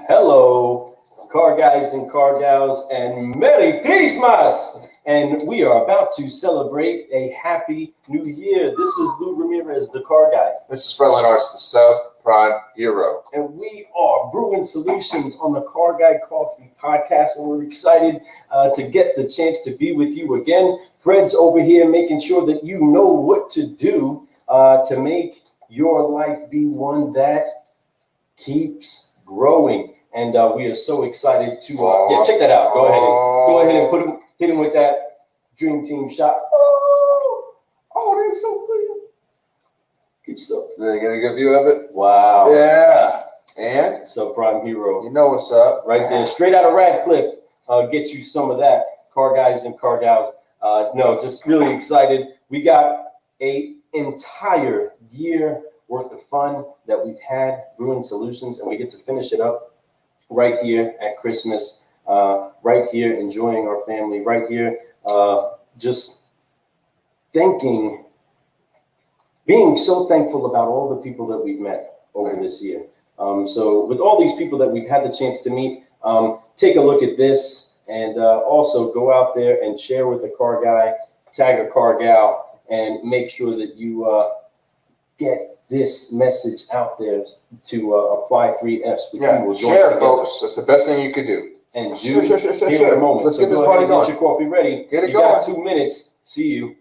Hello, car guys and car gals, and Merry Christmas! And we are about to celebrate a happy new year. This is Lou Ramirez, the car guy. This is Fred Lenars, the subprime hero. And we are Brewing Solutions on the Car Guy Coffee podcast, and we're excited to get the chance to be with you again. Fred's over here making sure that you know what to do to make your life be one that keeps growing. And we are so excited to check that out. Go ahead and hit him with that Dream Team shot. Oh, that's so clear. Good stuff. Did they get a good view of it? Wow. Yeah. And subprime hero. You know what's up. Right there, straight out of Radcliffe. Get you some of that, car guys and car gals. No, just really excited. We got an entire year worth of fun that we've had Brewing Solutions, and we get to finish it up right here at Christmas, right here enjoying our family, right here just being so thankful about all the people that we've met over this year. So with all these people that we've had the chance to meet, take a look at this and also go out there and share with the car guy, tag a car gal, and make sure that you get this message out there to apply 3Fs. Which we will share, folks. That's the best thing you could do. And share. In a moment. Let's so get this party going. Get your coffee ready. Get it you going. Got 2 minutes. See you.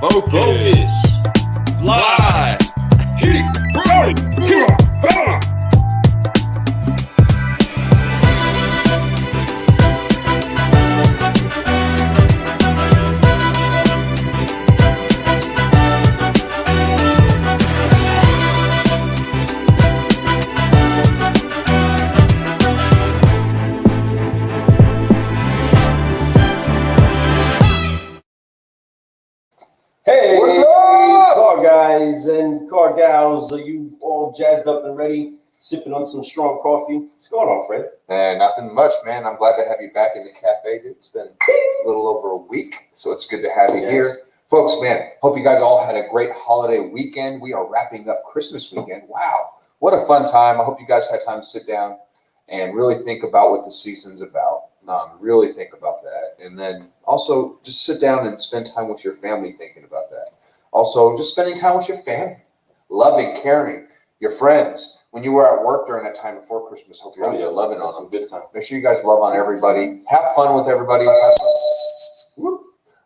Focus. Fly. Keep growing. Hey, what's up? Car guys and car gals, are you all jazzed up and ready, sipping on some strong coffee? What's going on, Fred? Nothing much, man. I'm glad to have you back in the cafe, dude. It's been a little over a week, so it's good to have you here. Folks, man, hope you guys all had a great holiday weekend. We are wrapping up Christmas weekend. Wow, what a fun time. I hope you guys had time to sit down and really think about what the season's about. Really think about that. And then also just sit down and spend time with your family thinking about that. Also, just spending time with your family, loving, caring, your friends. When you were at work during that time before Christmas, hope you're out there loving on them. Good time. Make sure you guys love on everybody. Have fun with everybody. Have fun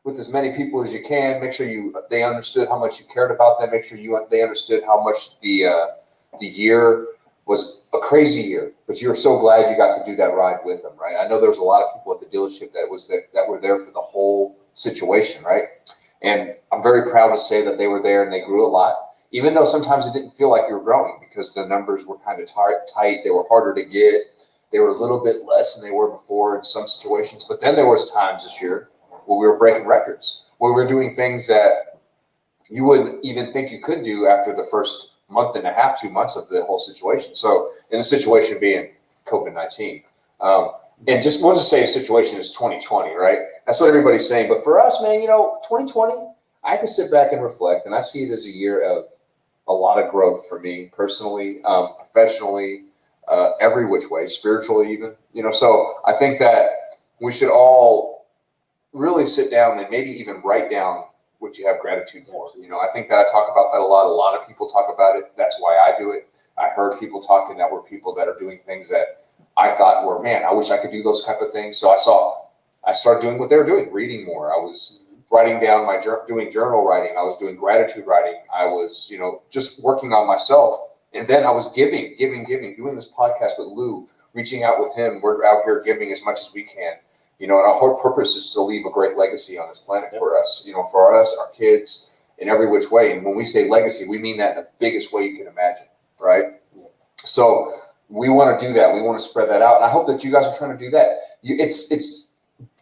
with as many people as you can. Make sure they understood how much you cared about them. Make sure they understood how much the year was a crazy year, but you were so glad you got to do that ride with them, right? I know there was a lot of people at the dealership that were there for the whole situation, right? And I'm very proud to say that they were there and they grew a lot, even though sometimes it didn't feel like you were growing because the numbers were kind of tight. They were harder to get. They were a little bit less than they were before in some situations. But then there was times this year where we were breaking records, where we were doing things that you wouldn't even think you could do after the first month and a half, 2 months of the whole situation. So in the situation being COVID-19, and just we'll just say a situation is 2020, right? That's what everybody's saying. But for us, man, 2020, I can sit back and reflect, and I see it as a year of a lot of growth for me personally, professionally, every which way, spiritually even. So I think that we should all really sit down and maybe even write down what you have gratitude for. I think that I talk about that a lot. A lot of people talk about it. That's why I do it. I heard people talking that were people that are doing things that I thought were, man, I wish I could do those type of things. So I started doing what they were doing, reading more. I was writing down doing journal writing. I was doing gratitude writing. I was, just working on myself. And then I was giving, doing this podcast with Lou, reaching out with him. We're out here giving as much as we can. And our whole purpose is to leave a great legacy on this planet for us, for us, our kids, in every which way. And when we say legacy, we mean that in the biggest way you can imagine, right? So we want to do that. We want to spread that out. And I hope that you guys are trying to do that. It's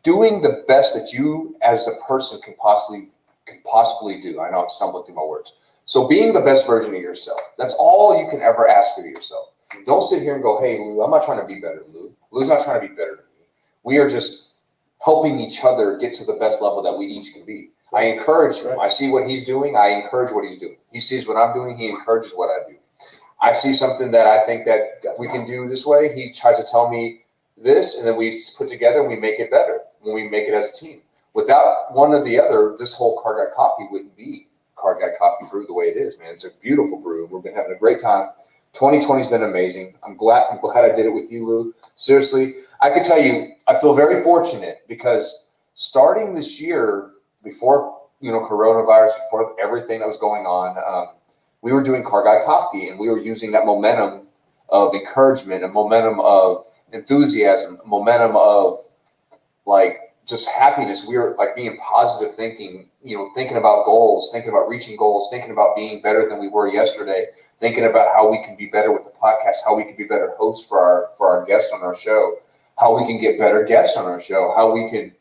doing the best that you as the person can possibly do. I know I'm stumbling through my words. So being the best version of yourself, that's all you can ever ask of yourself. Don't sit here and go, hey, Lou, I'm not trying to be better than Lou. Lou's not trying to be better than me. We are just helping each other get to the best level that we each can be. I encourage him. I see what he's doing. I encourage what he's doing. He sees what I'm doing. He encourages what I do. I see something that I think that we can do this way. He tries to tell me this, and then we put together and we make it better when we make it as a team. Without one or the other, this whole Car Guy Coffee wouldn't be Car Guy Coffee Brew the way it is, man. It's a beautiful brew. We've been having a great time. 2020 has been amazing. I'm glad I did it with you, Lou. Seriously, I can tell you, I feel very fortunate because starting this year, before coronavirus, before everything that was going on, we were doing Car Guy Coffee, and we were using that momentum of encouragement, a momentum of enthusiasm, a momentum of just happiness. We were being positive thinking, thinking about goals, thinking about reaching goals, thinking about being better than we were yesterday, thinking about how we can be better with the podcast, how we can be better hosts for our guests on our show, how we can get better guests on our show, how we can,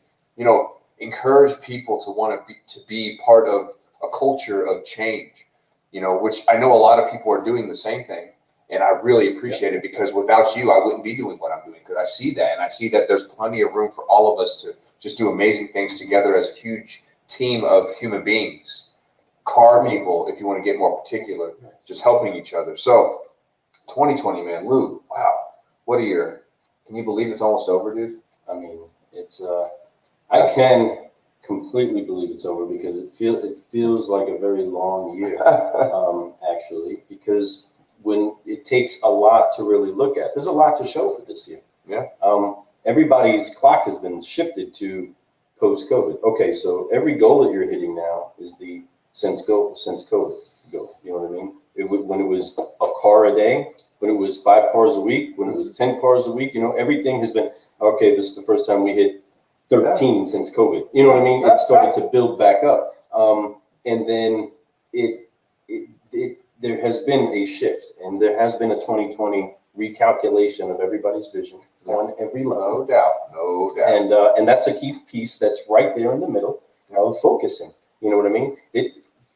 encourage people to want to be part of a culture of change, which I know a lot of people are doing the same thing. And I really appreciate it because without you, I wouldn't be doing what I'm doing because I see that. And I see that there's plenty of room for all of us to just do amazing things together as a huge team of human beings, car people, if you want to get more particular, just helping each other. So 2020, man, Lou, wow, what a year. Can you believe it's almost over, dude? I mean, it's I can completely believe it's over because it feels like a very long year, actually, because when it takes a lot to really look at, there's a lot to show for this year. Yeah. Everybody's clock has been shifted to post-COVID. Okay, so every goal that you're hitting now is the since COVID goal. You know what I mean? When it was a car a day, when it was 5 cars a week, when it was 10 cars a week, everything has been, okay, this is the first time we hit 13 since COVID. You know what I mean? It started to build back up. And then there has been a shift, and there has been a 2020 recalculation of everybody's vision on every level. No doubt. And that's a key piece that's right there in the middle of focusing. You know what I mean?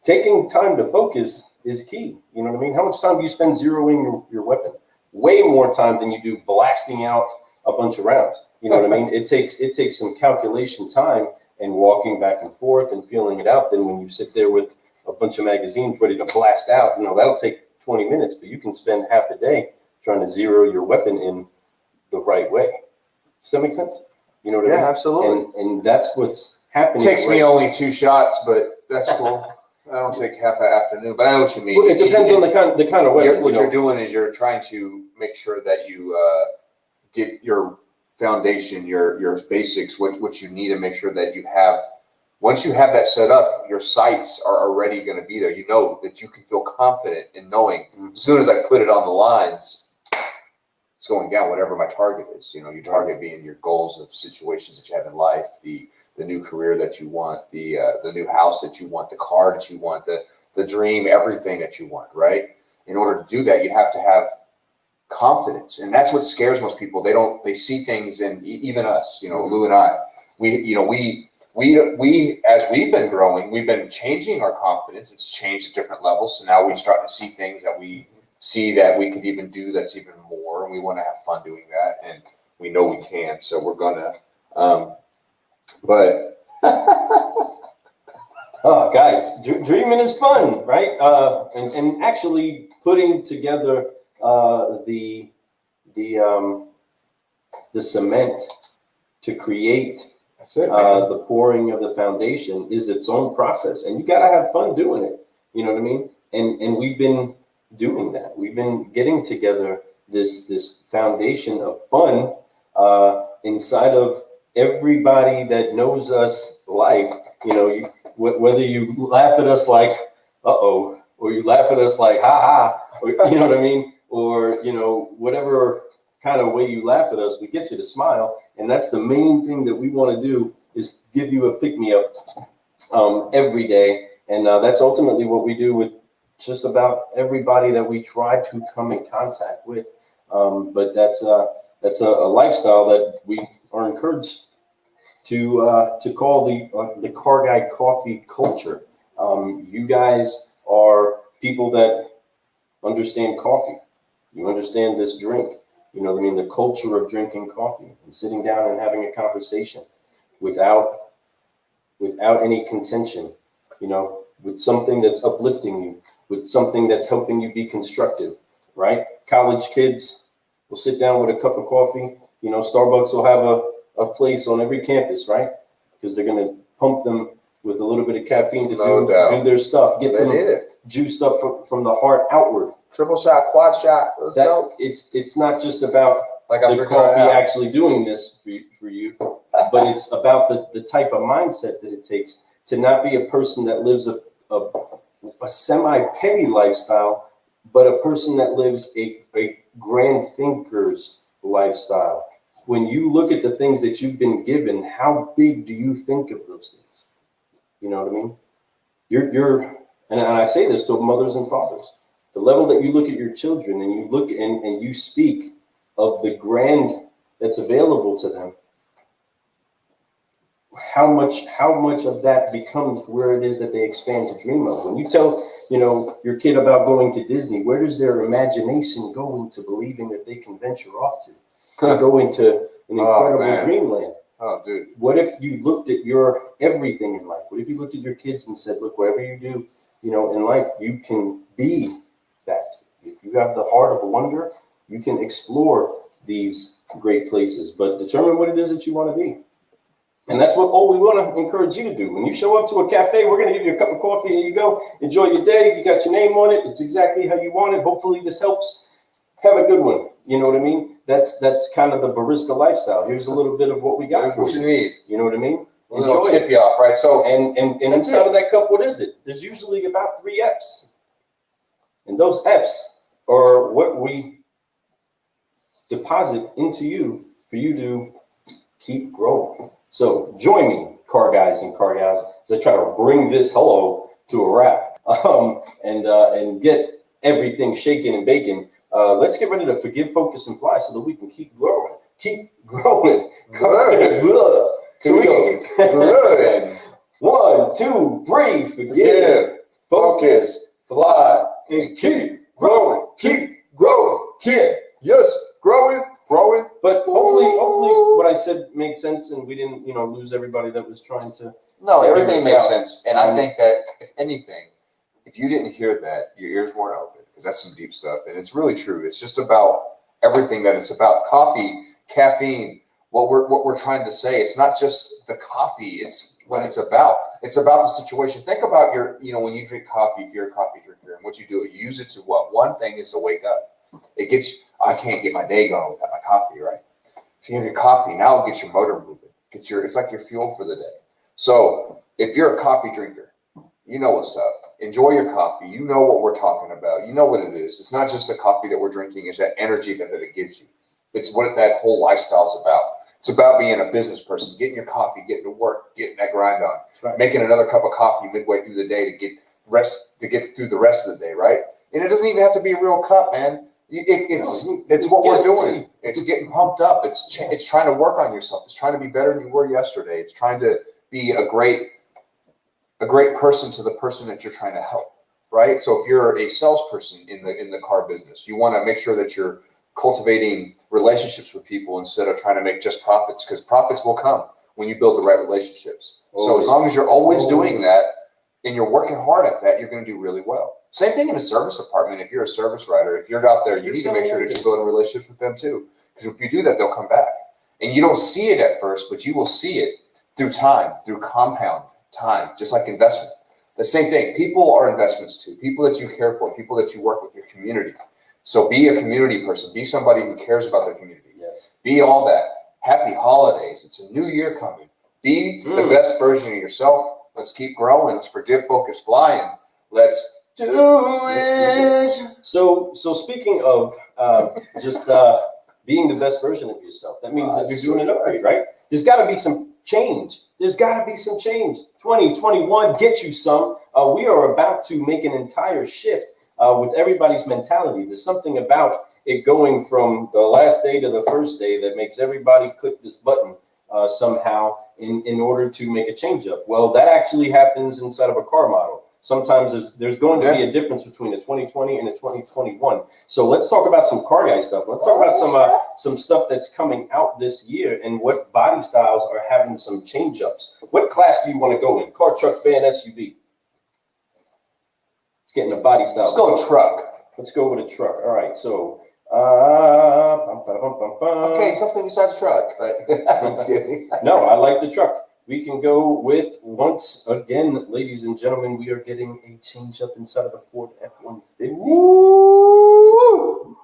Taking time to focus is key. You know what I mean? How much time do you spend zeroing your weapon? Way more time than you do blasting out a bunch of rounds. You know what I mean? It takes some calculation time and walking back and forth and feeling it out than when you sit there with a bunch of magazines ready to blast out. That'll take 20 minutes, but you can spend half a day trying to zero your weapon in the right way. Does that make sense? You know what I mean? Yeah, absolutely. And that's what's happening. It takes me only 2 shots, but that's cool. I don't take half an afternoon, but I know what you mean. Well, it depends on the kind of weapon. What you're doing is you're trying to make sure that you get your foundation, your basics, what you need to make sure that you have. Once you have that set up, your sights are already going to be there. You know that you can feel confident in knowing as soon as I put it on the lines, it's going down, whatever my target is. Your target being your goals of situations that you have in life, the new career that you want, the new house that you want, the car that you want, the dream, everything that you want, right? In order to do that, you have to have confidence. And that's what scares most people. They see things, and even us, Lou and I, we we as we've been growing, we've been changing our confidence. It's changed at different levels. So now we're starting to see things that we see that we could even do that's even more, and we want to have fun doing that, and we know we can. So we're gonna, but. Oh, guys, dreaming is fun, right? And actually putting together the cement to create That's it, man. the pouring of the foundation is its own process, and you gotta have fun doing it. You know what I mean? And we've been doing that. We've been getting together this foundation of fun inside of everybody that knows us life. You know, whether you laugh at us like "uh-oh," or you laugh at us like "ha ha," or, you know what I mean, or whatever kind of way you laugh at us, we get you to smile, and that's the main thing that we want to do is give you a pick me up every day, and that's ultimately what we do with just about everybody that we try to come in contact with. But that's a lifestyle that we are encouraged to call the Car Guy Coffee culture. You guys are people that understand coffee. You understand this drink. You know what I mean? The culture of drinking coffee and sitting down and having a conversation without any contention, with something that's uplifting you, with something that's helping you be constructive, right? College kids will sit down with a cup of coffee. Starbucks will have a place on every campus, right? Because they're going to pump them with a little bit of caffeine to do their stuff, get them juiced up from the heart outward. Triple shot, quad shot. Let's go. It's not just about Like the coffee actually doing this for you, but it's about the type of mindset that it takes to not be a person that lives a semi-petty lifestyle, but a person that lives a grand thinker's lifestyle. When you look at the things that you've been given, how big do you think of those things? You know what I mean? And I say this to mothers and fathers. The level that you look at your children and you look and you speak of the grand that's available to them, how much of that becomes where it is that they expand to dream of. When you tell your kid about going to Disney, where does their imagination go into believing that they can venture off to? They go into an incredible dreamland. Oh, dude. What if you looked at your everything in life? What if you looked at your kids and said, look, whatever you do, in life, you can be that. If you have the heart of a wonder, you can explore these great places, but determine what it is that you want to be. And that's all we want to encourage you to do. When you show up to a cafe, we're going to give you a cup of coffee. Here you go. Enjoy your day. You got your name on it. It's exactly how you want it. Hopefully this helps. Have a good one. You know what I mean? That's kind of the barista lifestyle. Here's a little bit of what we got. Here's what you need. You know what I mean? A little tip you off, right? So and inside of that cup, what is it? There's usually about 3 F's. And those F's are what we deposit into you for you to keep growing. So join me, car guys and car gals, as I try to bring this hello to a wrap and get everything shaking and baking. Let's get ready to forgive, focus, and fly so that we can keep growing. Keep growing. So we can good. 1, 2, 3. Forgive, focus, fly, and keep growing. Keep growing. Keep. yes, growing. But hopefully what I said made sense, and we didn't, lose everybody that was trying to. No, everything makes sense, and I think that if anything, if you didn't hear that, your ears weren't open, because that's some deep stuff, and it's really true. It's just about everything that it's about. Coffee, caffeine, what we're trying to say. It's not just the coffee. It's what it's about. It's about the situation. Think about when you drink coffee, if you're a coffee drinker, and what you do, you use it to what? One thing is to wake up. It gets, I can't get my day going without my coffee, right? So you have your coffee, now it gets your motor moving. It's like your fuel for the day. So if you're a coffee drinker, you know what's up. Enjoy your coffee. You know what we're talking about. You know what it is. It's not just the coffee that we're drinking. It's that energy that it gives you. It's what that whole lifestyle is about. It's about being a business person, getting your coffee, getting to work, getting that grind on, right. Making another cup of coffee midway through the day to get through the rest of the day, right? And it doesn't even have to be a real cup, man. It's what we're doing. It's getting pumped up. It's trying to work on yourself. It's trying to be better than you were yesterday. It's trying to be a great person to the person that you're trying to help, right? So if you're a salesperson in the car business, you want to make sure that you're cultivating relationships with people instead of trying to make just profits, because profits will come when you build the right relationships. So as long as you're always doing that and you're working hard at that, you're going to do really well. Same thing in a service department. If you're a service writer, if you're out there, you need to make sure that you're building relationships with them too. Because if you do that, they'll come back. And you don't see it at first, but you will see it through time, through compound time, just like investment. The same thing. People are investments too. People that you care for, people that you work with, your community. So be a community person. Be somebody who cares about their community. Yes. Be all that. Happy holidays. It's a new year coming. Be the best version of yourself. Let's keep growing. Let's forgive, focus, flying. Let's do it. So speaking of being the best version of yourself, that means that you're doing an upgrade, right? There's got to be some change. 2021, get you some. We are about to make an entire shift with everybody's mentality. There's something about it going from the last day to the first day that makes everybody click this button somehow in order to make a change up. Well, that actually happens inside of a car model. Sometimes there's going to be a difference between a 2020 and a 2021. So let's talk about some car guy stuff. Let's talk about some stuff that's coming out this year and what body styles are having some change ups. What class do you want to go in? Car, truck, van, SUV? Let's get in the body style. Let's go truck. Let's go with a truck. All right. So, okay, something besides truck. No, I like the truck. We can go with, once again, ladies and gentlemen, we are getting a change up inside of the Ford F-150. Woo!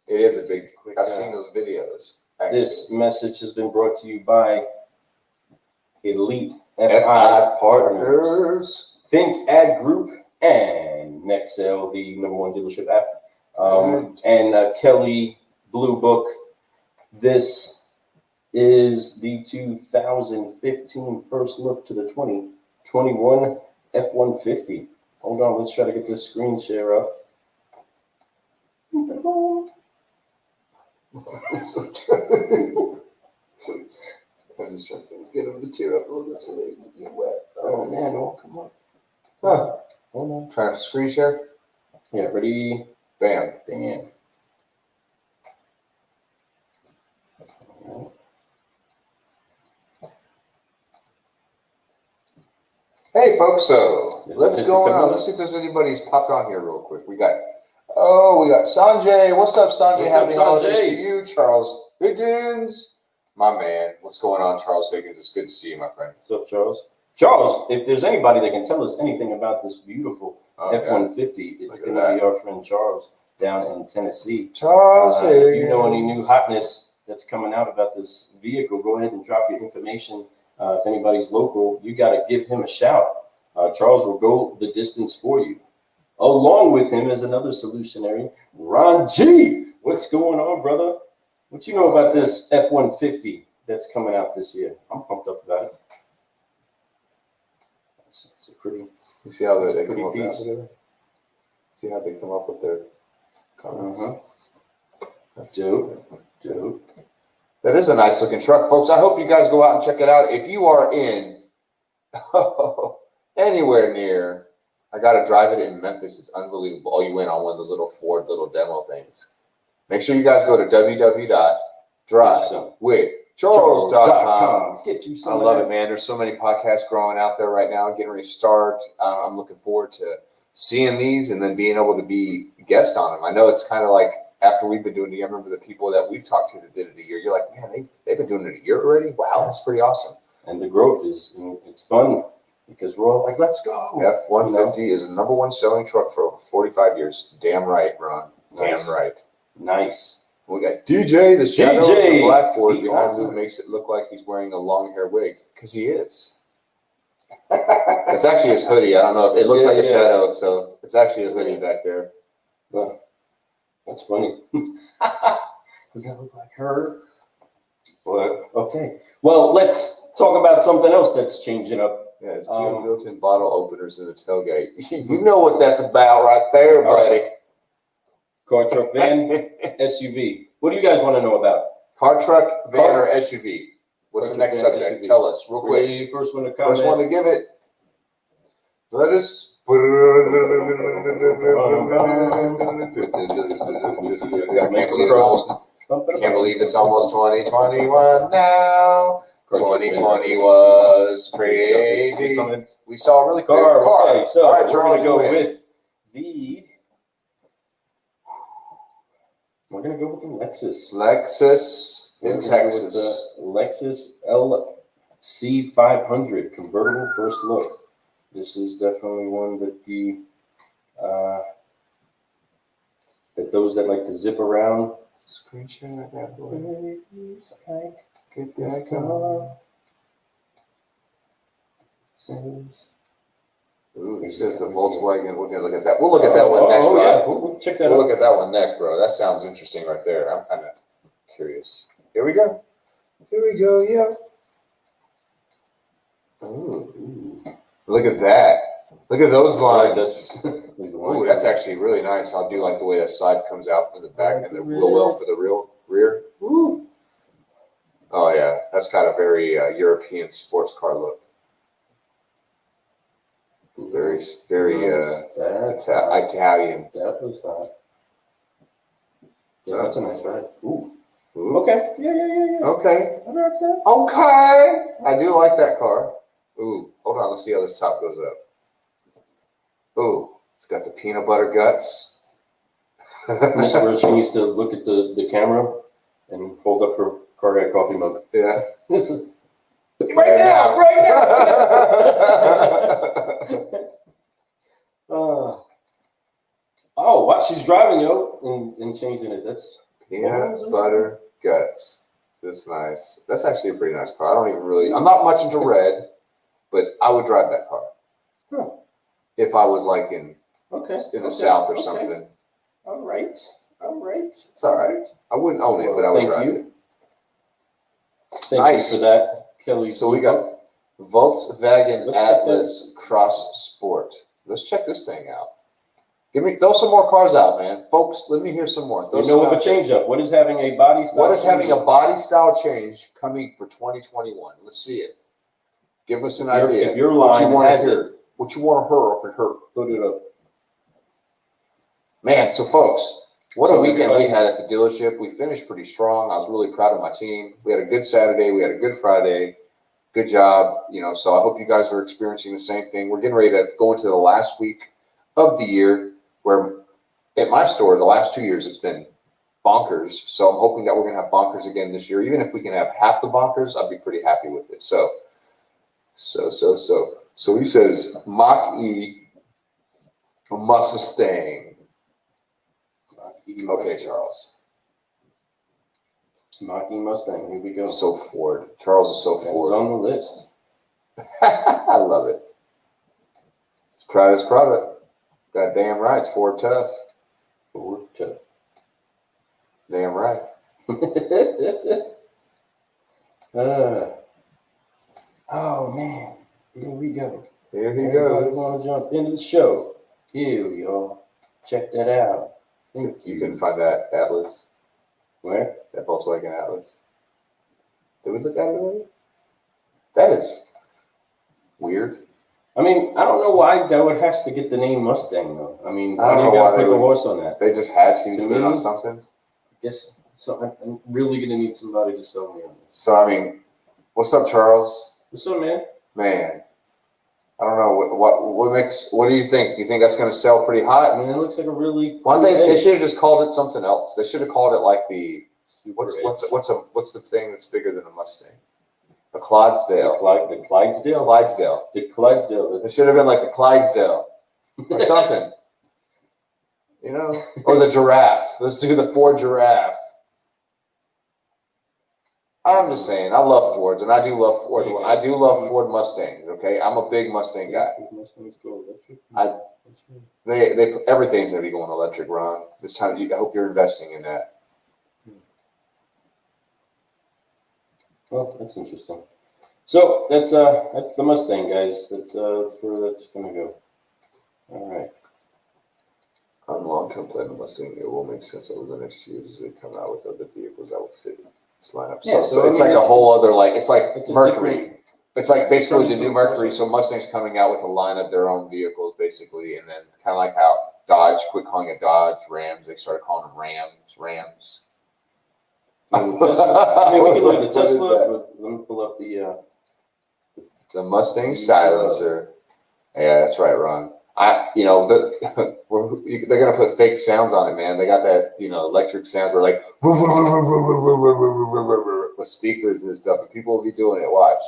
It is a big, I've seen those videos. Actually. This message has been brought to you by Elite FI Partners, Think Ad Group, and Nextel, the #1 dealership app, and Kelly Blue Book. This is the 2015 first look to the 2021 F-150. Hold on, let's try to get this screen share up. I'm just trying to get them to tear up a little bit so they can get wet. Oh man, oh come on. Huh. Hold on. Trying to screen share? Yeah, ready? Bam. Bam. Hey folks, so let's go on. Let's see if there's anybody's popped on here real quick. We got Sanjay. What's up, Sanjay? Happy holidays to you. Charles Higgins, my man. What's going on, Charles Higgins? It's good to see you, my friend. What's up, Charles? Charles, if there's anybody that can tell us anything about this beautiful F-150, it's going to be our friend Charles down in Tennessee. Charles Higgins. If you know any new hotness that's coming out about this vehicle, go ahead and drop your information. If anybody's local, you got to give him a shout. Charles will go the distance for you. Along with him is another solutionary, Ron G. What's going on, brother? What you know about this F-150 that's coming out this year? I'm pumped up about it. It's a pretty. You see how they come up piece. See how they come up with their comments. Dope. That is a nice looking truck, folks. I hope you guys go out and check it out. If you are in anywhere near, I got to drive it in Memphis. It's unbelievable. Oh, you went on one of those little Ford little demo things. Make sure you guys go to www.drivewithcharles.com. Get you some. I love it, man. There's so many podcasts growing out there right now, getting ready to start. I'm looking forward to seeing these and then being able to be guests on them. I know it's kind of like, after we've been doing it, I remember the people that we've talked to that did it a year. You're like, man, they've been doing it a year already? Wow, that's pretty awesome. And the growth it's fun because we're all like, let's go. F-150 is the #1 selling truck for over 45 years. Damn right, Ron. Nice. Damn right. Nice. We got DJ, the shadow of the blackboard the behind author. who makes it look like he's wearing a long hair wig, because he is. It's actually his hoodie. I don't know if it looks like a shadow, so it's actually a hoodie back there. Well, that's funny. Does that look like her? Well, okay. Well, let's talk about something else that's changing up. Yeah, it's two built-in bottle openers in the tailgate. You know what that's about right there, buddy. Car, truck, van, SUV. What do you guys want to know about? Car, truck, van, or SUV? What's the next subject? Tell us real quick. Ready, first one to comment. First one to give it. Let us. Can't believe it's almost 2021 now. 2020 was crazy. We saw a really clear car. Okay, so all right, we're Charles, gonna go you win. with the. We're gonna go with the Lexus. Lexus in We're gonna go with Texas. the Lexus LC 500 convertible first look. This is definitely one that that those that like to zip around. Screenshot that boy. Get that car. Ooh, he says the Volkswagen. We're gonna look at that. We'll look at that one next. Oh yeah, we'll check that We'll out. look at that one next, bro. That sounds interesting right there. I'm kind of curious. Here we go. Here we go. Yeah. Ooh. Look at that. Look at those lines. Ooh, that's actually really nice. I do like the way that side comes out from the back and the wheel well for the rear. Ooh. Oh yeah, that's got a very European sports car look. Very Italian. That was hot. Yeah, that's a nice ride. Ooh. Ooh. Okay. Yeah. Okay. I like that. Okay. I do like that car. Ooh. Hold on. Let's see how this top goes up. Ooh. It's got the peanut butter guts. Miss Rose, she needs to look at the camera and hold up her cardiac coffee mug. Yeah. Right now. Oh, wow, she's driving, yo, and changing it. That's Peanut butter guts. That's nice. That's actually a pretty nice car. I'm not much into red, but I would drive that car. Huh. If I was like in the South or something. All right. It's all right. I wouldn't own it, but I would drive it. Thank you for that, Kelly. So we got Volkswagen Atlas Cross Sport. Let's check this thing out. Throw some more cars out, man. Folks, let me hear some more. You know of a change up. What is having a body style? What is having a body style change coming for 2021? Let's see it. Give us an idea. If your line has it, what you want to hear up and her. put it up. Man, so folks, what a weekend we had at the dealership. We finished pretty strong. I was really proud of my team. We had a good Saturday. We had a good Friday. Good job. So I hope you guys are experiencing the same thing. We're getting ready to go into the last week of the year, where at my store, the last 2 years, it's been bonkers. So I'm hoping that we're going to have bonkers again this year. Even if we can have half the bonkers, I'd be pretty happy with it. So he says, Mach-E Mustang. Okay, Charles. Mach-E Mustang. Here we go. So Ford. Charles is so Ford. It's on the list. I love it. Let's try this product. God damn right, it's Ford tough. Ford tough. Damn right. Oh man, here we go. Here he Everybody goes. want to jump into the show? Here we go. Check that out. Thank you. You can find that Atlas, Where? that Volkswagen Atlas. Did we look at it already? That is weird. I mean, I don't know why that has to get the name Mustang though. I mean, I why don't do know you gotta why they put the would- horse on that? They just had to To put it on me- something. I guess so. I'm really gonna need somebody to sell me on this. So I mean, what's up, Charles? What's up, man? Man, I don't know what do you think? Do you think that's going to sell pretty hot? I mean, it looks like a really. Why cool they edge. should have just called it something else. They should have called it like the Super what's the thing that's bigger than a Mustang? A edge. Clydesdale. The Clydesdale. Clydesdale. The Clydesdale. It should have been like the Clydesdale or something. Or the giraffe. Let's do the Ford giraffe. I'm just saying, I love Fords, and I do love Ford. I do love Ford Mustangs. Okay, I'm a big Mustang guy. Mustang's go electric. They everything's gonna be going electric, Ron. This time, I hope you're investing in that. Well, that's interesting. So that's the Mustang, guys. That's where that's gonna go. All right. On long-term plan, the Mustang it will make sense over the next years as they come out with other vehicles that will fit lineup. Yeah, So so I it's mean, like a whole other, like, it's like it's a Mercury. different- It's like basically the different new Mercury. person. So Mustang's coming out with a line of their own vehicles, basically, and then kind of like how Dodge quit calling it Dodge, Rams, they started calling them Rams. I mean, Tesla, I mean, we can look at the What is Tesla. that? But let me pull up The Mustang silencer. Yeah, that's right, Ron. They're gonna put fake sounds on it, man. They got that, electric sounds where like with speakers and stuff, and people will be doing it. Watch,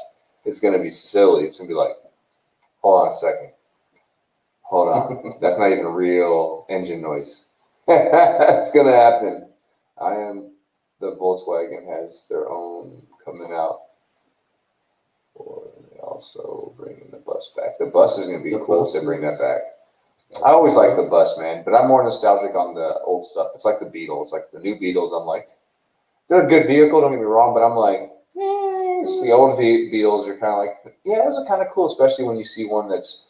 it's gonna be silly. It's gonna be like, hold on a second, hold on. That's not even real engine noise. It's gonna happen. The Volkswagen has their own coming out. Or they also bringing the bus back. The bus is going to be cool if they bring that back. I always like the bus, man, but I'm more nostalgic on the old stuff. It's like the Beatles, like the new Beatles. I'm like, they're a good vehicle, don't get me wrong, but I'm like, it's the old Beatles are kind of like, yeah, those are kind of cool, especially when you see one that's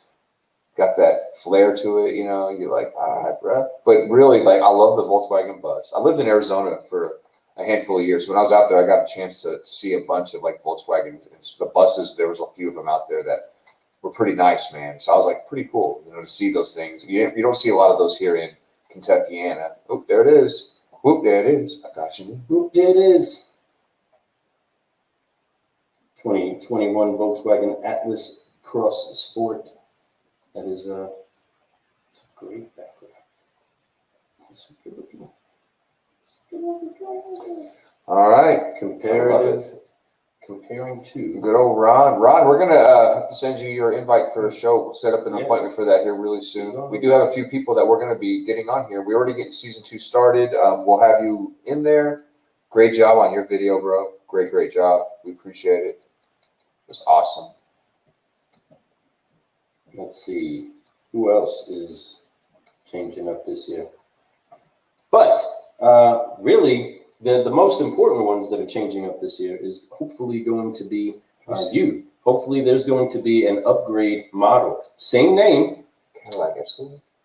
got that flair to it. You're like, all right, bro. But really, like, I love the Volkswagen bus. I lived in Arizona for a handful of years. When I was out there, I got a chance to see a bunch of like Volkswagens and the buses. There was a few of them out there that were pretty nice, man. So I was like, pretty cool, to see those things. You don't see a lot of those here in Kentuckiana. Oh, there it is. Whoop, there it is. I got you. Whoop, there it is. 2021 Volkswagen Atlas Cross Sport. That is it's a great background. It's a good looking. All right. Comparing to Good old Ron. Ron, we're going to have to send you your invite for a show. We'll set up an appointment for that here really soon. We do have a few people that we're going to be getting on here. We already getting season 2 started. We'll have you in there. Great job on your video, bro. Great job. We appreciate it. It was awesome. Let's see who else is changing up this year. But really, the most important ones that are changing up this year is hopefully going to be you. Hopefully, there's going to be an upgrade model. Same name,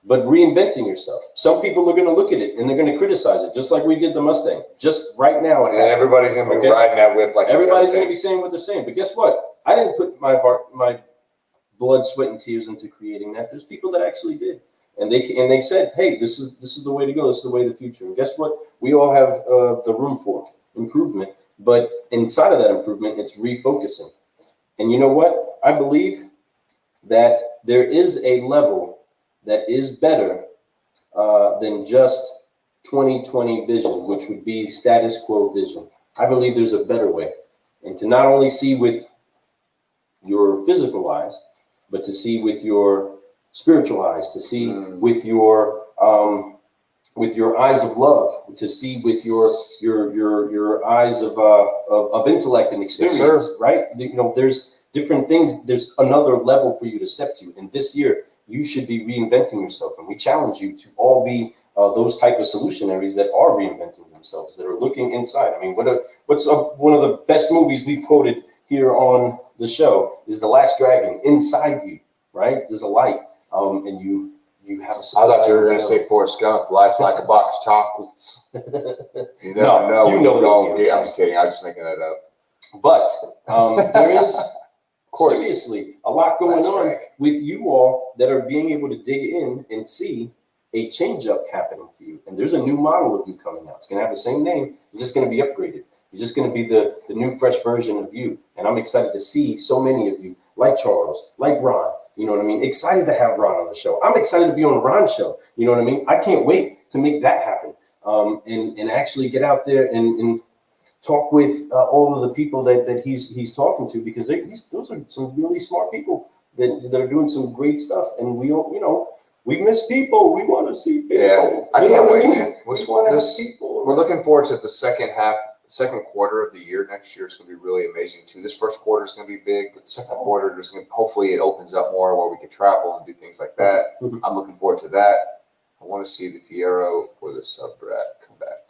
but reinventing yourself. Some people are going to look at it and they're going to criticize it, just like we did the Mustang. Just right now. And everybody's going to be riding that whip like everybody's going to be saying what they're saying. But guess what? I didn't put my blood, sweat, and tears into creating that. There's people that actually did. And they said, hey, this is the way to go. This is the way of the future. And guess what? We all have the room for improvement. But inside of that improvement, it's refocusing. And you know what? I believe that there is a level that is better than just 2020 vision, which would be status quo vision. I believe there's a better way. And to not only see with your physical eyes, but to see with your spiritual eyes, to see with your eyes of love, to see with your eyes of intellect and experience, right? There's different things. There's another level for you to step to. And this year, you should be reinventing yourself. And we challenge you to all be those type of solutionaries that are reinventing themselves, that are looking inside. I mean, what's one of the best movies we've quoted here on the show is The Last Dragon. Inside you, right? There's a light. And you have a supply. I thought you were going to say Forrest Gump. Life's like a box of chocolates. You never know. I'm just kidding. I'm just making that up. But there is, seriously, a lot going on with you all that are being able to dig in and see a change up happening for you. And there's a new model of you coming out. It's going to have the same name. It's just going to be upgraded. It's just going to be the new, fresh version of you. And I'm excited to see so many of you, like Charles, like Ron. You know what I mean? Excited to have Ron on the show. I'm excited to be on Ron's show. You know what I mean? I can't wait to make that happen and actually get out there and talk with all of the people that he's talking to, because those are some really smart people that are doing some great stuff. And we miss people. We want to see people. Yeah, I can't wait, man. We want to have people. We're looking forward to the second quarter of the year next year. Is going to be really amazing too. This first quarter is going to be big, but the second quarter hopefully it opens up more where we can travel and do things like that. Mm-hmm. I'm looking forward to that. I want to see the Fiero or the Subbrat come back.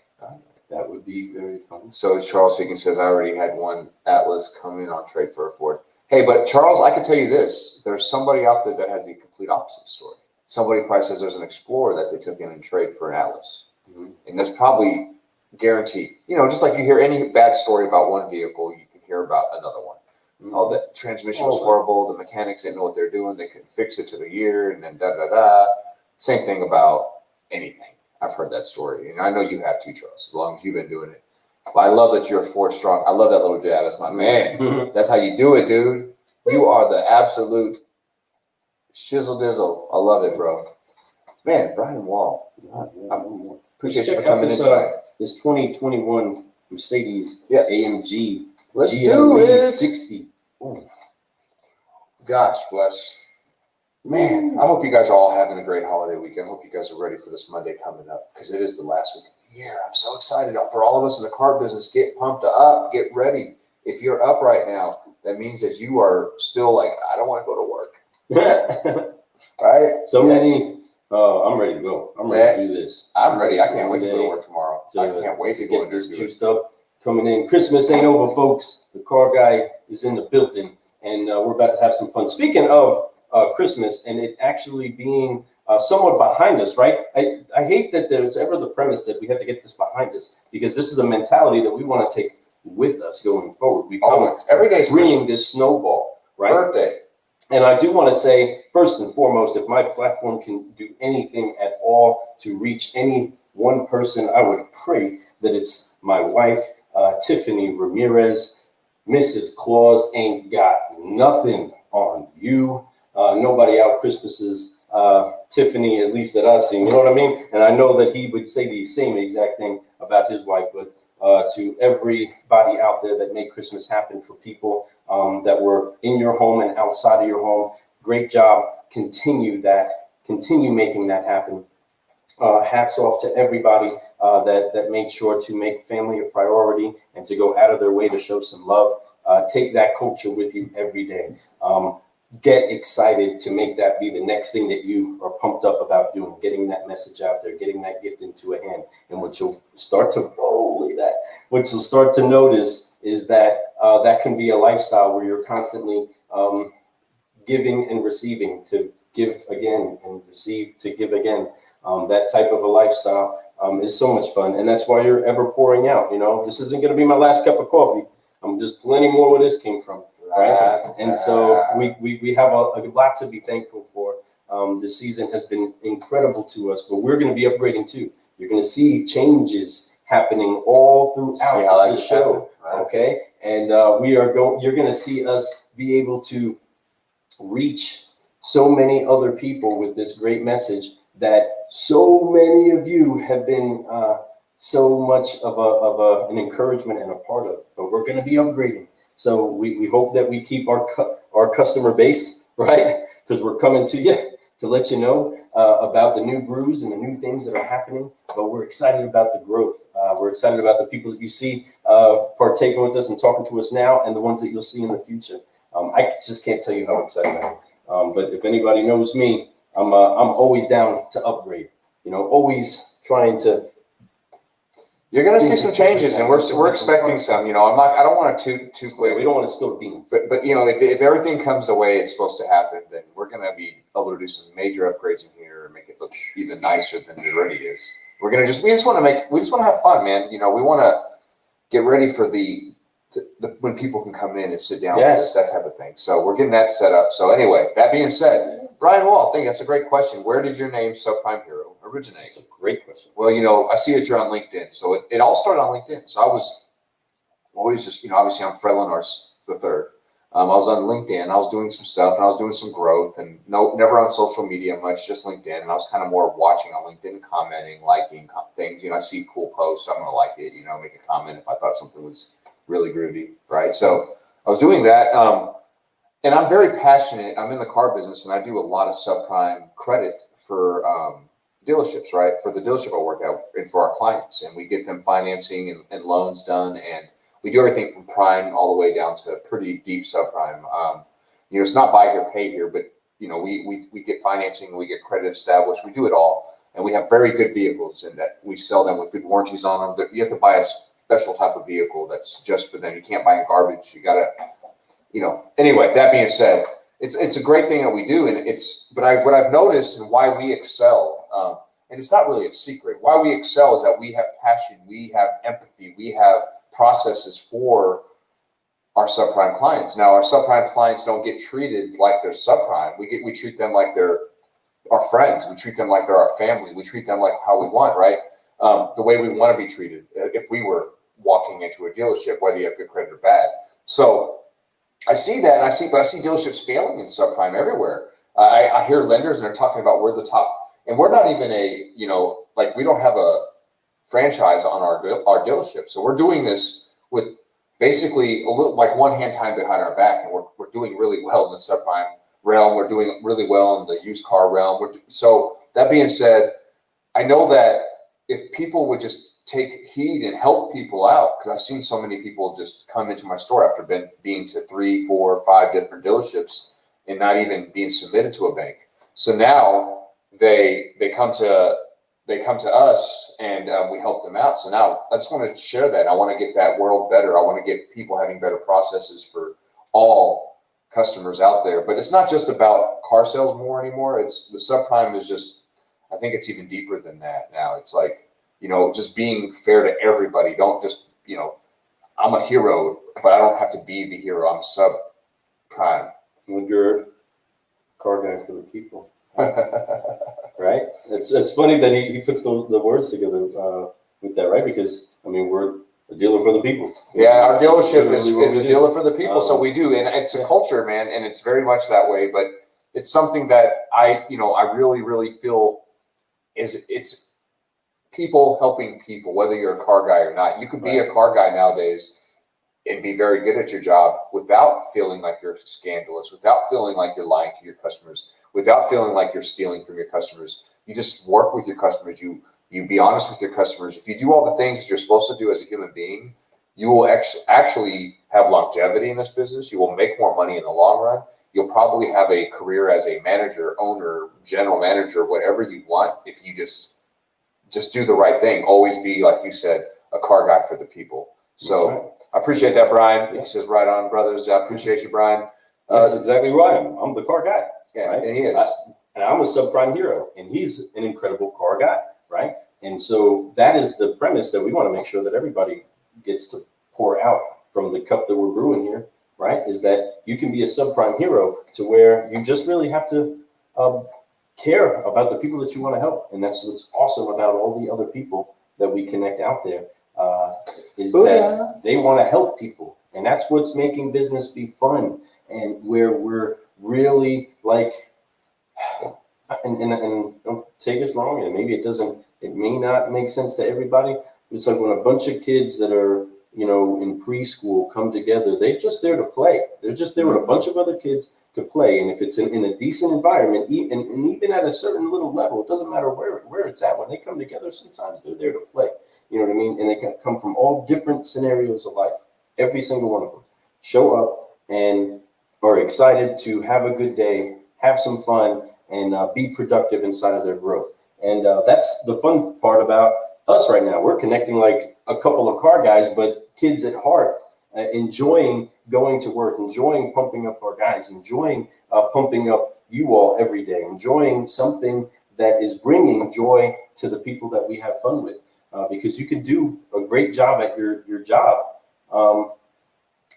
That would be very fun. So Charles Higgins says, I already had one Atlas come in on trade for a Ford. Hey, but Charles, I can tell you this. There's somebody out there that has the complete opposite story. Somebody probably says there's an Explorer that they took in and trade for an Atlas. Mm-hmm. And that's probably guaranteed. You know, just like you hear any bad story about one vehicle, you can hear about another one. Oh, the transmission was horrible. The mechanics didn't know what they're doing. They couldn't fix it to the year, and then da-da-da. Same thing about anything. I've heard that story, and I know you have too, Charles, as long as you've been doing it. But I love that you're Ford strong. I love that little jab. That's my man. That's how you do it, dude. You are the absolute shizzle dizzle. I love it, bro. Man, Brian Wall. I appreciate you for coming in tonight. This 2021 Mercedes Yes. AMG Let's GLE do it. 60. Ooh. Gosh bless. Man, I hope you guys are all having a great holiday weekend. I hope you guys are ready for this Monday coming up because it is the last week of the year. I'm so excited for all of us in the car business. Get pumped up, get ready. If you're up right now, that means that you are still like, I don't want to go to work. Right? Many. I'm ready to go. I'm ready to do this. I'm ready. I can't wait to go to work tomorrow. I can't wait to go get this juiced up. Coming in. Christmas ain't over, folks. The car guy is in the building, and we're about to have some fun. Speaking of Christmas and it actually being somewhat behind us, right? I hate that there's ever the premise that we have to get this behind us because this is a mentality that we want to take with us going forward. We come every day's bringing this snowball, right? Birthday. And I do want to say, first and foremost, if my platform can do anything at all to reach any one person, I would pray that it's my wife, Tiffany Ramirez. Mrs. Claus ain't got nothing on you. Nobody out Christmases Tiffany, at least that I've seen. You know what I mean? And I know that he would say the same exact thing about his wife, but to everybody out there that made Christmas happen for people that were in your home and outside of your home, great job. Continue that. Continue making that happen. Hats off to everybody that made sure to make family a priority and to go out of their way to show some love. Take that culture with you every day. Get excited to make that be the next thing that you are pumped up about doing, getting that message out there, getting that gift into a hand. And what you'll start to what you'll start to notice is that that can be a lifestyle where you're constantly giving and receiving, to give again and receive to give again. That type of a lifestyle is so much fun, and that's why you're ever pouring out. You know, this isn't going to be my last cup of coffee. I'm just plenty more where this came from, right? And so we have a lot to be thankful for. This season has been incredible to us, but we're going to be upgrading too. You're going to see changes happening all throughout the show, okay? And you're going to see us be able to reach so many other people with this great message that so many of you have been so much of an encouragement and a part of. But we're going to be upgrading. So we hope that we keep our customer base, right? Because we're coming to you to let you know about the new brews and the new things that are happening. But we're excited about the growth. We're excited about the people that you see partaking with us and talking to us now, and the ones that you'll see in the future. I just can't tell you how excited I am. But if anybody knows me, I'm always down to upgrade. You know, always trying to. You're going to see some changes, and we're expecting some. You know, I don't want to too quick. We don't want to spill the beans. But you know, if everything comes the way it's supposed to happen, then we're going to be able to do some major upgrades in here and make it look even nicer than it already is. We just want to have fun, man. You know, we want to get ready for the when people can come in and sit down with us, that type of thing. So we're getting that set up. So anyway, that being said, Brian Wall, I think that's a great question. Where did your name Subprime Hero originate? It's a great question. Well, you know, I see that you're on LinkedIn. So it all started on LinkedIn. So I was always just, you know, obviously I'm Fred Lenars the third. I was on LinkedIn. I was doing some stuff and I was doing some growth and never on social media much, just LinkedIn. And I was kind of more watching on LinkedIn, commenting, liking things. You know, I see cool posts. I'm going to like it, you know, make a comment if I thought something was really groovy, right? So I was doing that. And I'm very passionate. I'm in the car business and I do a lot of subprime credit for dealerships, right? For the dealership I work at and for our clients. And we get them financing and loans done. And we do everything from prime all the way down to pretty deep subprime. You know, it's not buy here, pay here, but, you know, we get financing, we get credit established, we do it all. And we have very good vehicles and that we sell them with good warranties on them. You have to buy a special type of vehicle that's just for them. You can't buy in garbage. You got to, you know, anyway, that being said, it's a great thing that we do. And what I've noticed and why we excel, And it's not really a secret. Why we excel is that we have passion, we have empathy, we have processes for our subprime clients. Now, our subprime clients don't get treated like they're subprime. We treat them like they're our friends. We treat them like they're our family. We treat them like how we want, right? The way we want to be treated if we were walking into a dealership, whether you have good credit or bad. So I see that, and I see dealerships failing in subprime everywhere. I hear lenders and they're talking about we're the top, and we're not even we don't have a franchise on our dealership. So we're doing this with basically a little like one hand tied behind our back, and we're doing really well in the subprime realm. We're doing really well in the used car realm. So that being said, I know that if people would just take heed and help people out, because I've seen so many people just come into my store after being to 3, 4, 5 different dealerships and not even being submitted to a bank. So now they come to us and we help them out. So now I just want to share that. I want to get that world better. I want to get people having better processes for all customers out there. But it's not just about car sales more anymore. It's the subprime is just, I think it's even deeper than that now. It's like, just being fair to everybody. Don't just, I'm a hero, but I don't have to be the hero. I'm subprime. When you're a car guy for the people. Right? It's funny that he puts the words together with that, right? Because, we're a dealer for the people. Yeah, our dealership is a dealer for the people, so we do. And it's a culture, man, and it's very much that way. But it's something that I really, really feel it's people helping people, whether you're a car guy or not. You could be a car guy nowadays and be very good at your job without feeling like you're scandalous, without feeling like you're lying to your customers, without feeling like you're stealing from your customers. You just work with your customers. You be honest with your customers. If you do all the things that you're supposed to do as a human being, you will actually have longevity in this business. You will make more money in the long run. You'll probably have a career as a manager, owner, general manager, whatever you want, if you just do the right thing. Always be, like you said, a car guy for the people. So right. I appreciate that, Brian. Yeah. He says, right on, brothers. I appreciate you, Brian. That's exactly right. I'm the car guy. Yeah, right? And he is. And I'm a subprime hero, and he's an incredible car guy, right? And so that is the premise that we want to make sure that everybody gets to pour out from the cup that we're brewing here, right? Is that you can be a subprime hero to where you just really have to care about the people that you want to help. And that's what's awesome about all the other people that we connect out there, is that they want to help people. And that's what's making business be fun, and where we're really like, and don't take us wrong, and maybe it may not make sense to everybody. It's like when a bunch of kids that are, in preschool come together, they're just there to play. They're just there with a bunch of other kids to play. And if it's in a decent environment, and even at a certain little level, it doesn't matter where it's at. When they come together, sometimes they're there to play. You know what I mean? And they can come from all different scenarios of life. Every single one of them show up and are excited to have a good day, have some fun, and be productive inside of their growth. And that's the fun part about us right now. We're connecting like a couple of car guys, but kids at heart, enjoying going to work, enjoying pumping up our guys, enjoying pumping up you all every day, enjoying something that is bringing joy to the people that we have fun with. Because you can do a great job at your job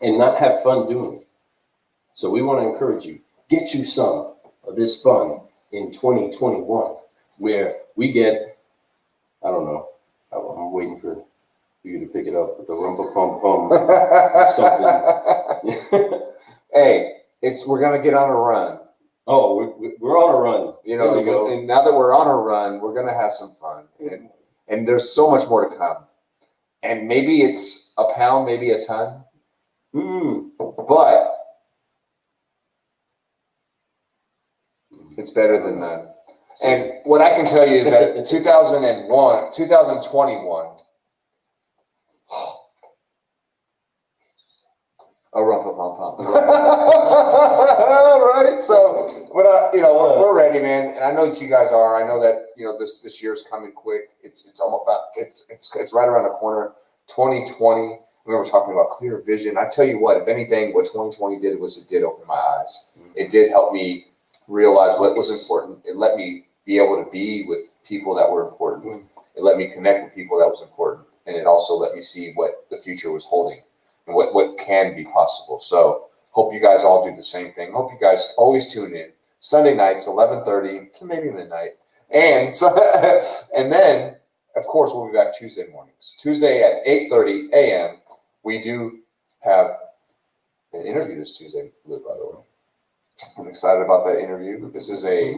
and not have fun doing it. So we want to encourage you, get you some of this fun in 2021, where we get, I don't know, I'm waiting for you to pick it up with the rumpa pum pum or something. Hey, we're gonna get on a run. Oh, we're on a run. And now that we're on a run, we're gonna have some fun, and there's so much more to come. And maybe it's a pound, maybe a ton, but it's better than none. And what I can tell you is that 2021, a rumpa pum pum. Right? So, but we're ready, man. And I know that you guys are. I know that this year's coming quick. It's almost it's right around the corner. 2020. We were talking about clear vision. I tell you what, if anything, what 2020 did was it did open my eyes. It did help me realize what was important. It let me be able to be with people that were important. It let me connect with people that was important. And it also let me see what the future was holding and what can be possible. So hope you guys all do the same thing. Hope you guys always tune in. Sunday nights, 11:30 to maybe midnight. And so, and then, of course, we'll be back Tuesday mornings. Tuesday at 8:30 a.m. We do have an interview this Tuesday, Lou, by the way. I'm excited about that interview. This is a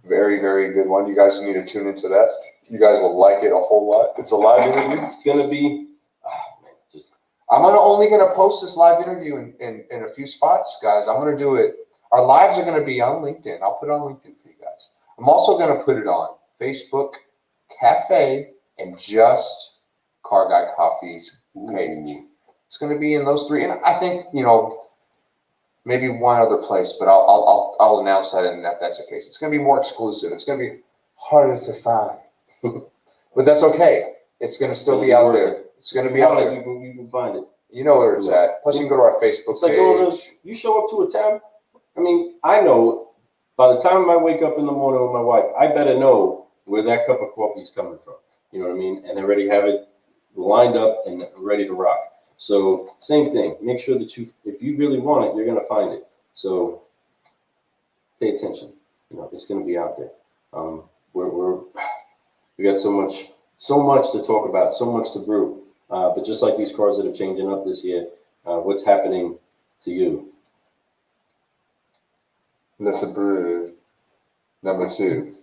very, very good one. You guys need to tune into that. You guys will like it a whole lot. It's a live interview. It's gonna be, I'm only gonna post this live interview in a few spots, guys. I'm gonna do it. Our lives are gonna be on LinkedIn. I'll put it on LinkedIn for you guys. I'm also gonna put it on Facebook, Cafe, and just Car Guy Coffee's page. It's gonna be in those three, and I think maybe one other place, but I'll announce that, and that's the case. It's gonna be more exclusive. It's gonna be harder to find, but that's okay. It's gonna still be out there. It's gonna be out there. You can find it. You know where it's at. Plus, you can go to our Facebook It's like going to, you show up to a town. I mean, I know by the time I wake up in the morning with my wife, I better know where that cup of coffee is coming from. You know what I mean? And already have it lined up and ready to rock. So same thing. Make sure that if you really want it, you're gonna find it. So pay attention. It's gonna be out there. We got so much to talk about, so much to brew. But just like these cars that are changing up this year, what's happening to you? That's a brew. Number 2.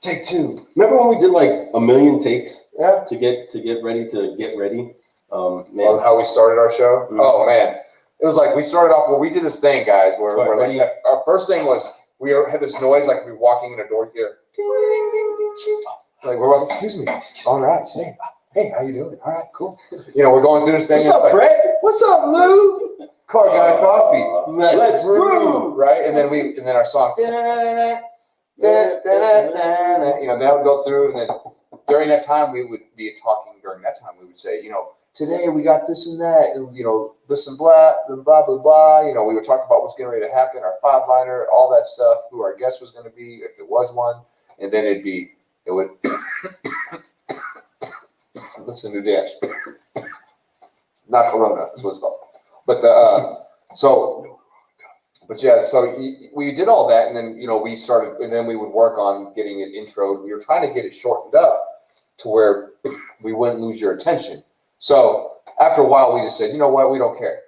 Take 2. Remember when we did like a million takes? Yeah. To get ready. Man. How we started our show? Mm-hmm. Oh man, it was like we started off. Well, we did this thing, guys. Where like our first thing was we had this noise like we were walking in a door here. Like we're like, excuse me. All right. Hey, how you doing? All right, cool. We're going through this thing. What's up, Fred? What's up, Lou? Car Guy Coffee. Let's brew. Right, and then our song. Then that would go through, and then during that time we would be talking. During that time, we would say, today we got this and that, and listen, blah blah blah blah. We would talk about what's getting ready to happen, our 5-liner, all that stuff, who our guest was going to be, if it was one, and then it would listen to dance. Not Corona, is what it's called. But so we did all that, and then we started, and then we would work on getting it introed. We were trying to get it shortened up to where we wouldn't lose your attention. So after a while, we just said, you know what, we don't care.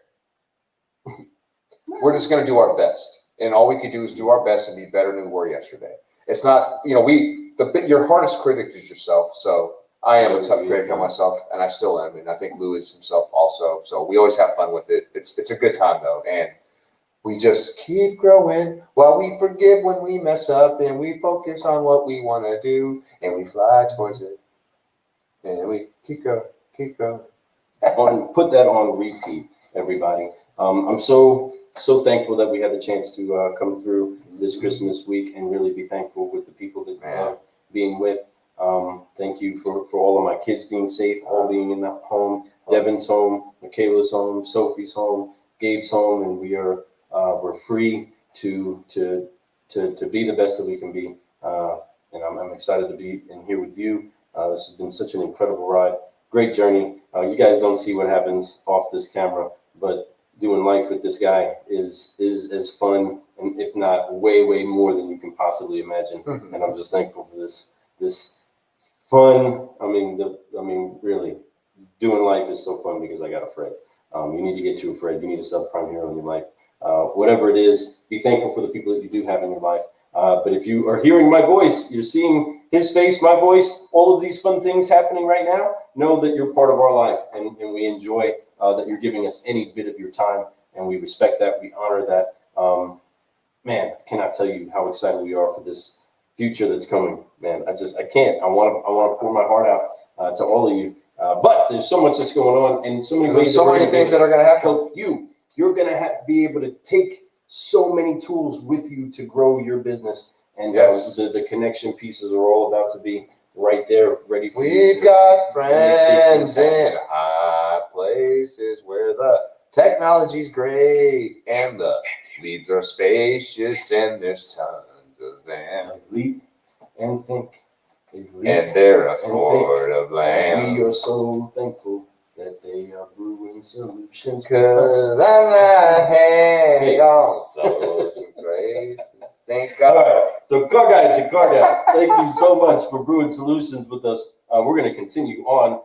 We're just going to do our best, and all we could do is do our best and be better than we were yesterday. It's not, your hardest critic is yourself. So I am a tough critic on myself, and I still am, and I think Lou is himself also. So we always have fun with it. It's a good time though, and we just keep growing while we forgive when we mess up, and we focus on what we want to do, and we fly towards it, and we keep going. Put that on repeat, everybody. I'm so thankful that we had the chance to come through this Christmas week and really be thankful with the people that being with. Thank you for all of my kids being safe, all being in that home. Devin's home, Michaela's home, Sophie's home, Gabe's home, and we're free to be the best that we can be. And I'm excited to be in here with you. This has been such an incredible ride. Great journey. You guys don't see what happens off this camera, but doing life with this guy is as fun, and if not way more than you can possibly imagine. Mm-hmm. And I'm just thankful for this fun. Really, doing life is so fun because I got a Fred. You need to get you a Fred. You need a subprime hero in your life. Whatever it is, be thankful for the people that you do have in your life. But if you are hearing my voice, you're seeing his face, my voice, all of these fun things happening right now, know that you're part of our life, and we enjoy that you're giving us any bit of your time, and we respect that, we honor that. Man, I cannot tell you how excited we are for this future that's coming, man. I can't. I want to pour my heart out to all of you. But there's so much that's going on, and so many things that are going to help you. You're going to have to be able to take so many tools with you to grow your business, and the connection pieces are all about to be right there, ready for you. We've got friends in high places where the technology's great and the leads are spacious, and there's tons of them. and think. And they're affordable. We are so thankful that they are brewing solutions. Cause I'm not hang on souls and graces. Thank All God. right, so car guys and car guys, thank you so much for brewing solutions with us. We're going to continue on.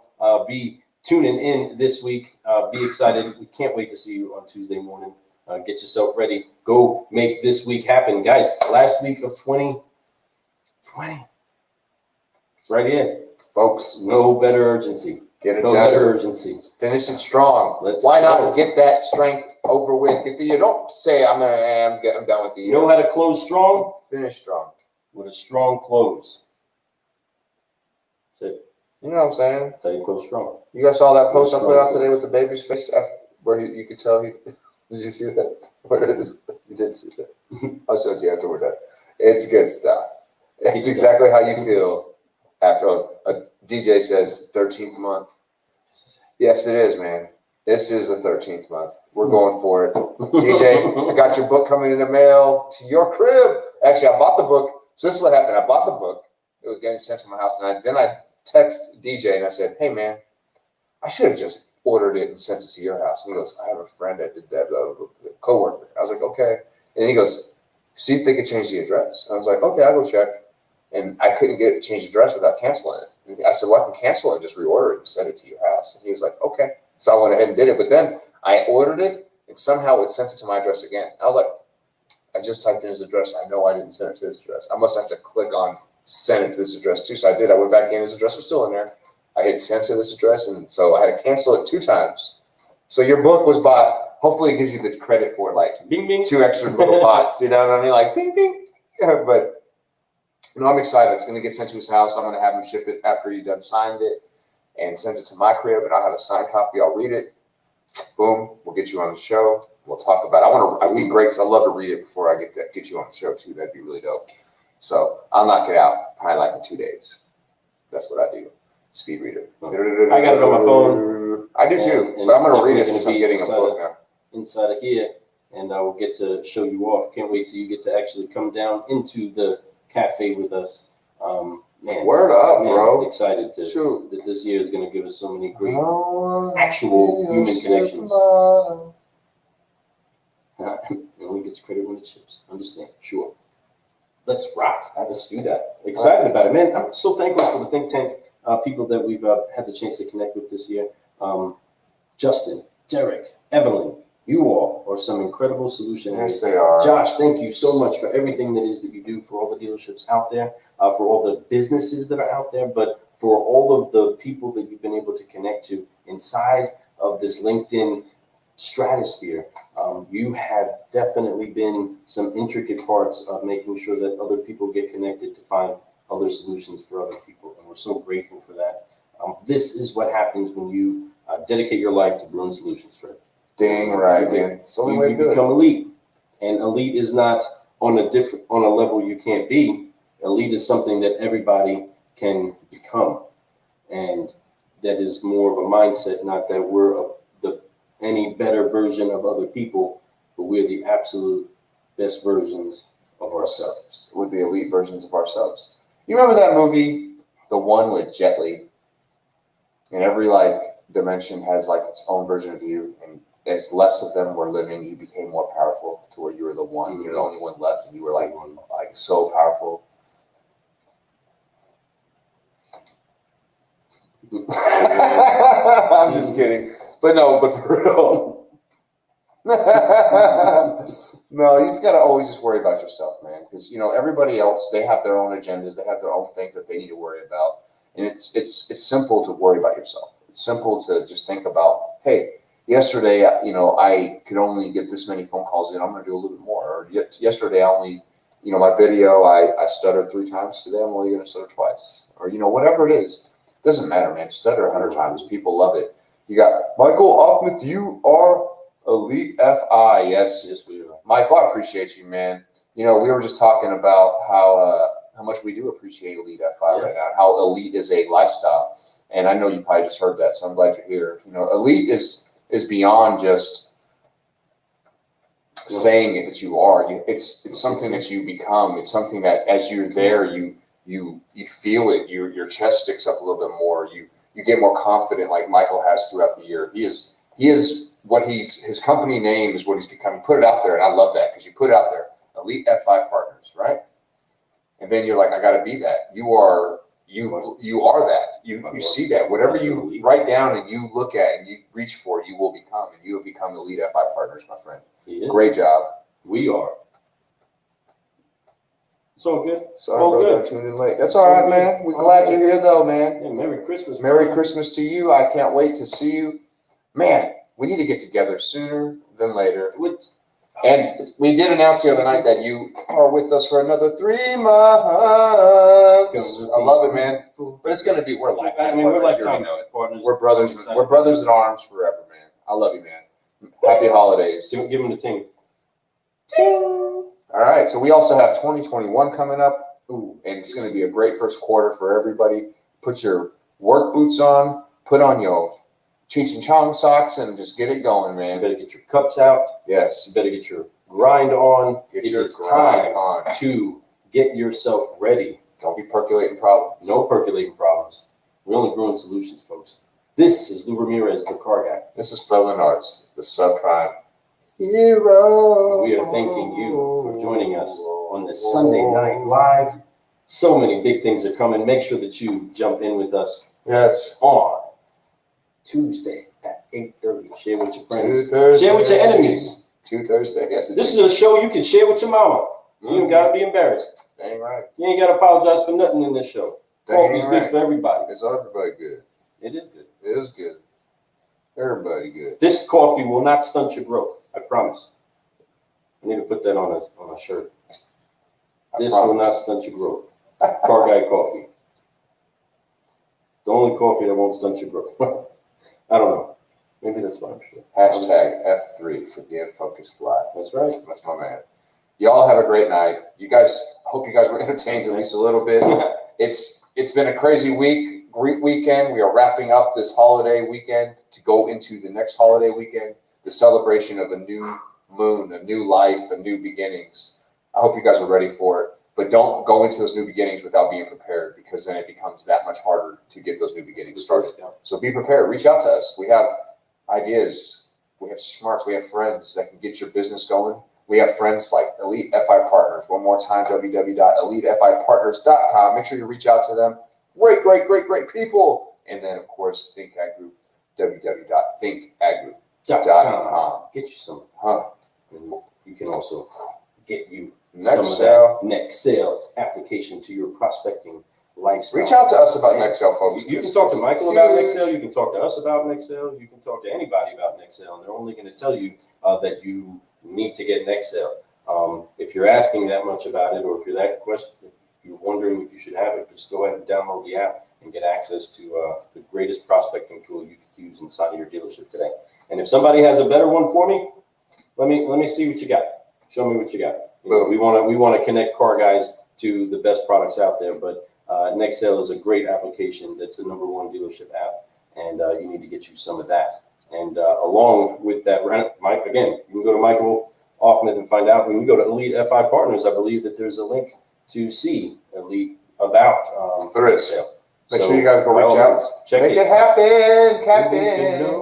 Be tuning in this week. Be excited. We can't wait to see you on Tuesday morning. Get yourself ready. Go make this week happen, guys. Last week of 2020. It's right here, Folks, no better urgency. get it No done. better urgency. Finish it strong. Why Why not get that strength over with? You don't say I'm done with you. You know how to close strong? Finish strong. With a strong close. That's it. You know what I'm saying? That's how you close strong. You guys saw that post I put out today with the baby's face, where you could tell he. Did you see that? Where it is? You didn't see that. I'll show it to you after we're done. It's good stuff. It's exactly how you feel after a DJ says 13th month. Yes, it is, man. This is the 13th month. We're going for it. DJ, I got your book coming in the mail to your crib. Actually, I bought the book. So this is what happened. I bought the book. It was getting sent to my house. And then I text DJ and I said, hey, man, I should have just ordered it and sent it to your house. And he goes, I have a friend that did that, a coworker. I was like, okay. And he goes, see if they could change the address. And I was like, okay, I'll go check. And I couldn't get it to change the address without canceling it. And I said, well, I can cancel it and just reorder it and send it to your house. And he was like, okay. So I went ahead and did it. But then I ordered it and somehow it sent it to my address again. I was like, I just typed in his address. I know I didn't send it to his address. I must have to click on send it to this address too. So I did. I went back in. His address was still in there. I hit send to this address. And so I had to cancel it 2 times. So your book was bought. Hopefully it gives you the credit for it, like Bing, bing. 2 extra little pots. You know what I mean? Like bing, bing. Yeah, but I'm excited. It's going to get sent to his house. I'm going to have him ship it after he done signed it and sends it to my crib. And I'll have a signed copy. I'll read it. Boom. We'll get you on the show. We'll talk about it. I'd be great because I love to read it before I get you on the show too. That'd be really dope. So I'll knock it out probably like in 2 days. That's what I do. Speed reader. I got it on my phone. I do too. And But I'm going it's to read it definitely since I'm gonna be getting a book now. inside of here, and I will get to show you off. Can't wait till you get to actually come down into the cafe with us. Man, Word up, man, bro. Excited to Shoot. that this year is going to give us so many great Oh, actual human connections. bottom. It only gets credit when it ships. Understand? Sure. Let's rock. Let's do that. Excited about it, man. I'm so thankful for the think tank people that we've had the chance to connect with this year. Justin, Derek, Evelyn, you all are some incredible solutions. Yes, they are. Josh, thank you so much for everything that is that you do for all the dealerships out there, for all the businesses that are out there, but for all of the people that you've been able to connect to inside of this LinkedIn stratosphere. You have definitely been some intricate parts of making sure that other people get connected to find other solutions for other people, and we're so grateful for that. This is what happens when you dedicate your life to brewing solutions, Fred. Dang right, man. It's the only way to You do it. become elite, and elite is not on a level you can't be. Elite is something that everybody can become, and that is more of a mindset, not that we're any better version of other people, but we're the absolute best versions of ourselves. We're the elite versions of ourselves. You remember that movie, the one with Jet Li? And every dimension has its own version of you, and as less of them were living, you became more powerful to where you were the one. You're the only one left, and you were so powerful. I'm just kidding. But for real. No, you just got to always just worry about yourself, man. Because, everybody else, they have their own agendas. They have their own things that they need to worry about. And it's simple to worry about yourself. It's simple to just think about, hey, yesterday, I could only get this many phone calls in. I'm going to do a little bit more. Or yesterday, I only, my video, I stuttered 3 times. Today, I'm only going to stutter twice. Or, whatever it is. It doesn't matter, man. Stutter 100 times. People love it. You got Michael Offmuth. You are elite FI. Yes, we are. Michael, I appreciate you, man. We were just talking about how much we do appreciate elite FI right now. How elite is a lifestyle, and I know you probably just heard that, so I'm glad you're here. Elite is beyond just saying it that you are. It's something that you become. It's something that as you're there, you feel it. Your chest sticks up a little bit more. You get more confident, like Michael has throughout the year. He is what his company name is what he's becoming. Put it out there, and I love that because you put it out there. Elite F5 Partners, right? And then you're like, I got to be that. You are that. You see that. Whatever you write down and you look at and you reach for, you will become, and you will become Elite F5 Partners, my friend. Great job. We are. It's all good. Sorry, brother, I tuned in late. That's all right, man. We're glad you're here, though, man. Yeah, Merry Christmas. Merry Christmas to you. I can't wait to see you. Man, we need to get together sooner than later. And we did announce the other night that you are with us for another 3 months. I love it, man. But it's going to be, we're lifetime partners. We're lifetime partners. We're brothers in arms forever, man. I love you, man. Happy holidays. Give him the ting. Ting. All right, so we also have 2021 coming up. Ooh, and it's going to be a great first quarter for everybody. Put your work boots on, put on your Cheech and Chong socks, and just get it going, man. You better get your cups out. Yes. You better get your grind on. Get your grind on. To get yourself ready. Don't be percolating problems. No percolating problems. We're only brewing solutions, folks. This is Lou Ramirez, the car guy. This is Phil Arts, the subprime hero. We are thanking you for joining us on this Sunday night live. So many big things are coming. Make sure that you jump in with us. Yes. On Tuesday at 8:30. Share with your friends. Share with your enemies. Thursday. Yes. This is a show you can share with your mama. You ain't got to be embarrassed. Dang right. You ain't got to apologize for nothing in this show. Coffee's good for everybody. It's everybody good. It is good. It is good. Everybody good. This coffee will not stunt your growth. I promise. I need to put that on a shirt. This will not stunt your growth. Car Guy Coffee. The only coffee that won't stunt your growth. I don't know. Maybe that's what I'm sure. Hashtag F3 for Forgive, Focus, Fly. That's right. That's my man. Y'all have a great night. You guys, hope you guys were entertained at least a little bit. It's been a crazy week, great weekend. We are wrapping up this holiday weekend to go into the next holiday weekend, the celebration of a new moon, a new life, a new beginnings. I hope you guys are ready for it. But don't go into those new beginnings without being prepared, because then it becomes that much harder to get those new beginnings started. So be prepared. Reach out to us. We have ideas. We have smarts. We have friends that can get your business going. We have friends like Elite FI Partners. One more time, www.elitefipartners.com. Make sure you reach out to them. Great people. And then, of course, Think Ag Group, www.thinkagroup.com. Get you some. And you can also get you Next some sale. of that next sale application to your prospecting lifestyle. Reach out to us about next sale, folks. You can talk to Michael about next sale. You can talk to us about next sale. You can talk to anybody about next sale, and they're only going to tell you that you need to get next sale. If you're asking that much about it, or if you're you're wondering if you should have it, just go ahead and download the app and get access to the greatest prospecting tool you could use inside of your dealership today. And if somebody has a better one for me, let me see what you got. Show me what you got. You know, we want to connect car guys to the best products out there, but Nextel is a great application. That's the #1 dealership app, and you need to get you some of that. And along with that, Mike, again, you can go to Michael Offman and find out. When you go to Elite FI Partners, I believe that there's a link to see Elite about there is. Nextel. Make sure you guys go reach out. Make it happen, Captain.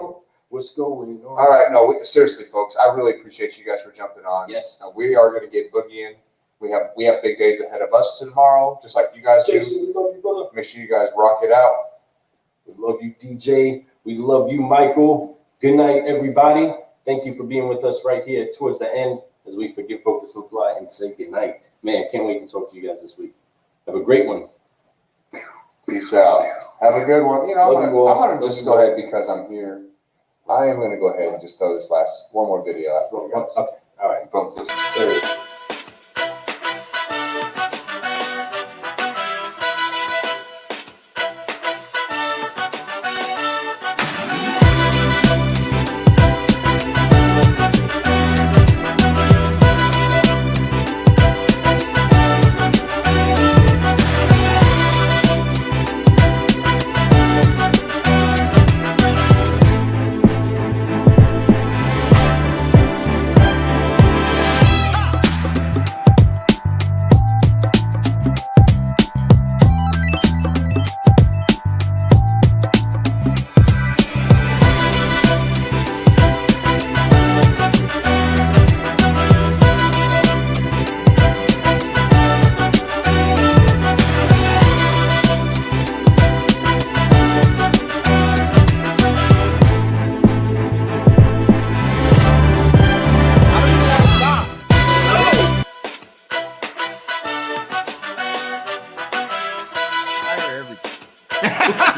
What's going on? All right, no, seriously, folks, I really appreciate you guys for jumping on. Yes. We are going to get boogieing. We have big days ahead of us tomorrow, just like you guys Jason, do. we love you, brother. Make sure you guys rock it out. We love you, DJ. We love you, Michael. Good night, everybody. Thank you for being with us right here towards the end as we forgive, focus, and fly and say good night. Man, can't wait to talk to you guys this week. Have a great one. Peace out. Have a good one. You know, I'm going to just go ahead because I'm here. I am going to go ahead and just throw this one more video out for you guys. Okay. All right. Boom. There it is.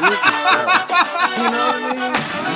You know what I mean?